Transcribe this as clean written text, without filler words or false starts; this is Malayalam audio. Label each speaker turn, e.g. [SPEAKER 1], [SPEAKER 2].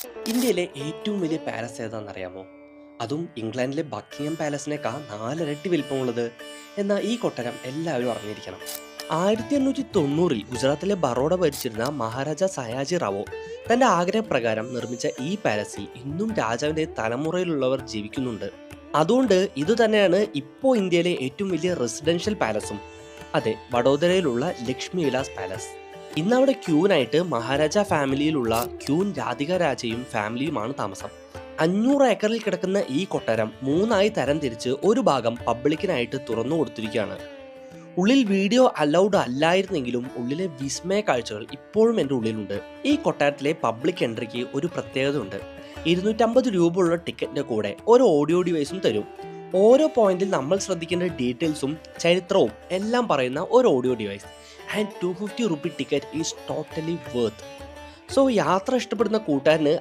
[SPEAKER 1] ഇന്ത്യയിലെ ഏറ്റവും വലിയ പാലസ് ഏതാണെന്നറിയാമോ? അതും ഇംഗ്ലണ്ടിലെ ബക്കിംഗ്ഹാം പാലസിനേക്കാൾ 4 ഇരട്ടി വലിപ്പമുള്ളത്. എന്നാൽ ഈ കൊട്ടാരം എല്ലാവരും അറിഞ്ഞിരിക്കണം. 1890-ൽ ഗുജറാത്തിലെ ബറോഡ ഭരിച്ചിരുന്ന മഹാരാജ സയാജി റാവോ തന്റെ ആഗ്രഹപ്രകാരം നിർമ്മിച്ച ഈ പാലസിൽ ഇന്നും രാജാവിന്റെ തലമുറയിലുള്ളവർ ജീവിക്കുന്നുണ്ട്. അതുകൊണ്ട് ഇതുതന്നെയാണ് ഇപ്പോൾ ഇന്ത്യയിലെ ഏറ്റവും വലിയ റെസിഡൻഷ്യൽ പാലസും. അതെ, വഡോദരയിലുള്ള ലക്ഷ്മി വിലാസ് പാലസ്. ഇന്നവിടെ ക്യൂനായിട്ട് മഹാരാജ ഫാമിലിയിലുള്ള ക്യൂൻ രാധിക രാജയും ഫാമിലിയുമാണ് താമസം. 500 ഏക്കറിൽ കിടക്കുന്ന ഈ കൊട്ടാരം 3ആയി തരം തിരിച്ച് ഒരു ഭാഗം പബ്ലിക്കിനായിട്ട് തുറന്നു കൊടുത്തിരിക്കുകയാണ്. ഉള്ളിൽ വീഡിയോ അലൗഡ് അല്ലായിരുന്നെങ്കിലും ഉള്ളിലെ വിസ്മയ കാഴ്ചകൾ ഇപ്പോഴും എൻ്റെ ഉള്ളിലുണ്ട്. ഈ കൊട്ടാരത്തിലെ പബ്ലിക് എൻട്രിക്ക് ഒരു പ്രത്യേകത ഉണ്ട്. 250 രൂപ ഉള്ള ടിക്കറ്റിന്റെ കൂടെ ഒരു ഓഡിയോ ഡിവൈസും തരും. ഓരോ പോയിന്റിൽ നമ്മൾ ശ്രദ്ധിക്കേണ്ട ഡീറ്റെയിൽസും ചരിത്രവും എല്ലാം പറയുന്ന ഒരു audio device. And 250 rupee ticket is totally worth. So യാത്ര ഇഷ്ടപ്പെടുന്ന കൂട്ടുകാരന്